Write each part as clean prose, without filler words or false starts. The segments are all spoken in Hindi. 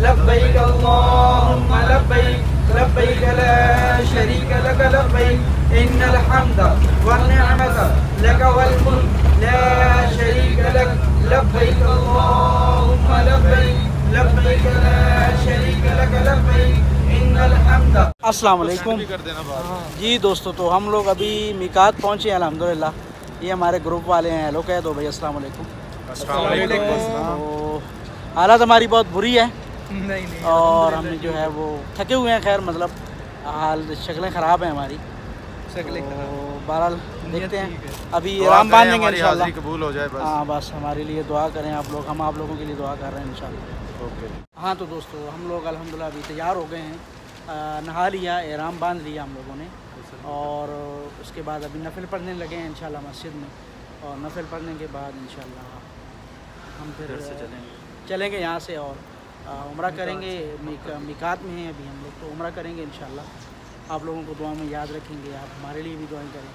लब्बैक अल्लाहुम्मा लब्बैक लब्बैक ला शरीक लक लब्बैक इन्नल हम्द वन निअमत लक वल मुल्क ला शरीक लक लब्बैक अल्लाहुम्मा लब्बैक लब्बैक ला शरीक लक लब्बैक इन्नल हम्द। अस्सलाम वालेकुम जी दोस्तों, तो हम लोग अभी मिकात पहुँचे अल्हम्दुलिल्लाह। ये हमारे ग्रुप वाले हैं। हेलो कह दो भाई, अस्सलाम वालेकुम। तो हालत हमारी बहुत बुरी है और हम जो है वो थके हुए हैं। खैर मतलब हाल शक्लें ख़राब हैं हमारी। तो बहरहाल देखते हैं, अभी राम बांधेंगे इंशाल्लाह। कबूल हो जाए बस। हाँ बस हमारे लिए दुआ करें आप लोग, हम आप लोगों के लिए दुआ कर रहे हैं इंशाल्लाह। ओके। हाँ तो दोस्तों हम लोग अल्हम्दुलिल्लाह अभी तैयार हो गए हैं, नहा लिया, एहराम बांध लिया हम लोगों ने और उसके बाद अभी नफिल पढ़ने लगे हैं इंशाल्लाह मस्जिद में। और नफिल पढ़ने के बाद इंशाल्लाह हम फिर चलेंगे यहाँ से और उम्रा करेंगे। मिकात में हैं अभी हम लोग, तो उम्रा करेंगे इंशाल्लाह। आप लोगों को दुआ में याद रखेंगे, आप हमारे लिए भी दुआएं करें।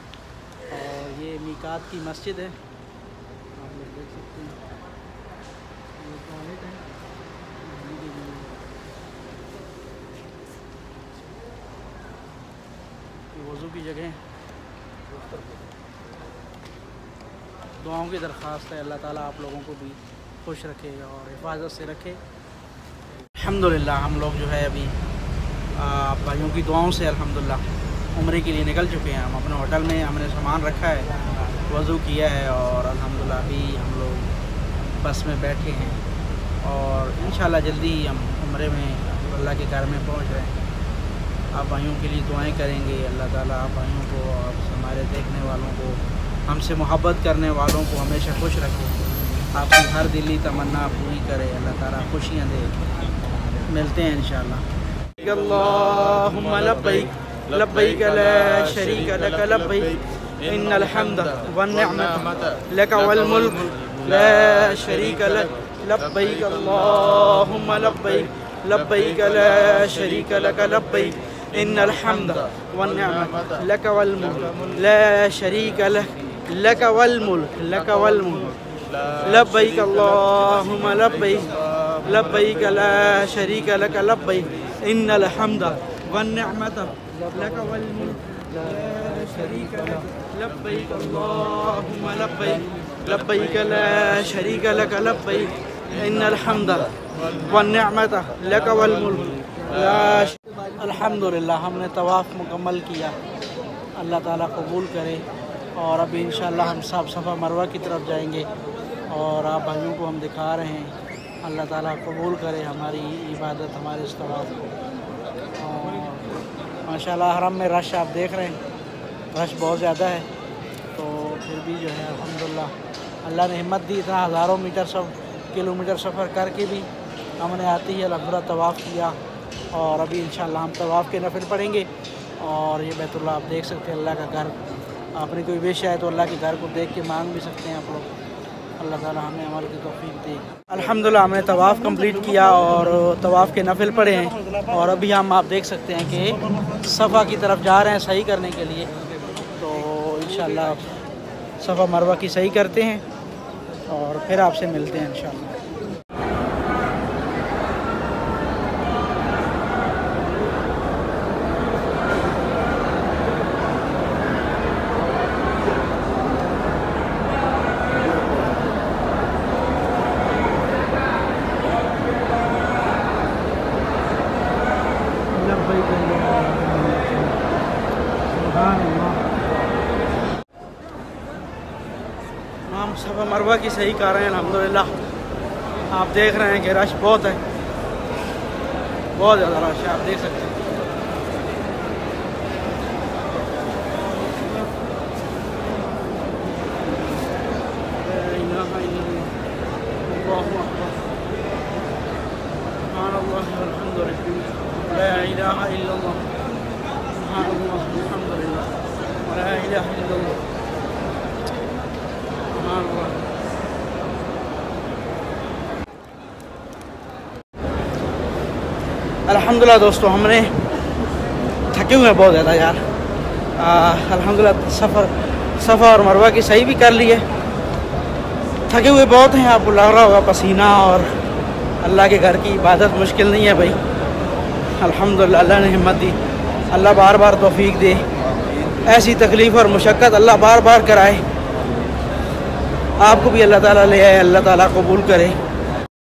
और ये मिकात की मस्जिद है, आप लोग देख सकते हैं। ये टॉयलेट है, ये वज़ू की जगह। दुआओं की दरख्वास्त है, अल्लाह ताला आप लोगों को भी खुश रखे और हिफाजत से रखे। अल्हम्दुलिल्लाह हम लोग जो है अभी भाइयों की दुआओं से अल्हम्दुलिल्लाह उम्रे के लिए निकल चुके हैं। हम अपने होटल में हमने सामान रखा है, वज़ू किया है और अल्हम्दुलिल्लाह अभी हम लोग बस में बैठे हैं और इंशाल्लाह जल्दी ही हम उम्रे में अल्लाह के घर में पहुंच रहे हैं। आप भाइयों के लिए दुआएं करेंगे, अल्लाह ताला आप भाइयों को और हमारे देखने वालों को, हमसे मोहब्बत करने वालों को हमेशा खुश रखे, आपकी हर दिली तमन्ना पूरी करे, अल्लाह ताला खुशियाँ दे। मिलते हैं इंशाल्लाह। अल्लाहुम्मा लब्बैक लब्बैक ला शरीक लक लब्बैक इन्नल हम्द वन निअमत लक वल मुल्क ला शरीक लक लब्बैक अल्लाहुम्मा लब्बैक लब्बैक ला शरीक लक लब्बैक इन्नल हम्द वन निअमत लक वल मुल्क ला शरीक लक वल मुल्क लब्बैक अल्लाहुम्मा लब्बैक लब्बैक ला शरीक लक लब्बैक इन्नल हम्द वन निअमत लक वल मुल्क ला शरीक लक लब्बैक अल्लाहुम्मा लब्बैक लब्बैक ला शरीक लक लब्बैक इन्नल हम्द वन निअमत लक वल मुल्क। अल्हम्दुलिल्लाह हमने तवाफ़ मुकम्मल किया, अल्लाह ताला कबूल करे। और अभी इंशाल्लाह हम सब सफ़ा मरवा की तरफ जाएंगे और आप भाइयों को हम दिखा रहे हैं। अल्लाह ताला कबूल करे हमारी इबादत, हमारे इस तवाफ़ को। और माशाल्लाह हरम में रश आप देख रहे हैं, रश बहुत ज़्यादा है। तो फिर भी जो है अल्हम्दुलिल्लाह अल्लाह ने हिम्मत दी, इतना हज़ारों मीटर किलोमीटर सफ़र करके भी हमने आते ही अल्हम्दुलिल्लाह तवाफ़ किया। और अभी इंशाल्लाह हम तवाफ़ के नफिल पढ़ेंगे। और ये बैतुल्लाह आप देख सकते हैं, अल्लाह का घर। आपने कोई विश है तो अल्लाह के घर को देख के मांग भी सकते हैं आप लोग। अल्लाह ताला हमें अमल की तौफीक दे। अल्हम्दुलिल्लाह हमने तवाफ़ कंप्लीट किया और तवाफ़ के नफिल पढ़े हैं। और अभी हम आप देख सकते हैं कि सफ़ा की तरफ जा रहे हैं सही करने के लिए। तो इंशाल्लाह सफ़ा मरवा की सही करते हैं और फिर आपसे मिलते हैं इंशाल्लाह। हम सफ़ा मरवा की सही कर रहे हैं अल्हम्दुलिल्लाह। आप देख रहे हैं कि रश बहुत है, बहुत ज़्यादा रश है, आप देख सकते हैं। अल्हम्दुलिल्लाह दोस्तों हमने थके हुए हैं बहुत ज़्यादा यार। अल्हम्दुलिल्लाह सफ़ा और मरवा की सही भी कर ली है। थके हुए बहुत हैं, आपको लग रहा होगा पसीना और अल्लाह के घर की इबादत मुश्किल नहीं है भाई, अल्हम्दुलिल्लाह अल्लाह ने हिम्मत दी। अल्लाह बार बार तौफीक दे, ऐसी तकलीफ़ और मुशक्क़त अल्लाह बार बार कराए। आपको भी अल्लाह ताला ले आए, अल्लाह ताला कबूल करे।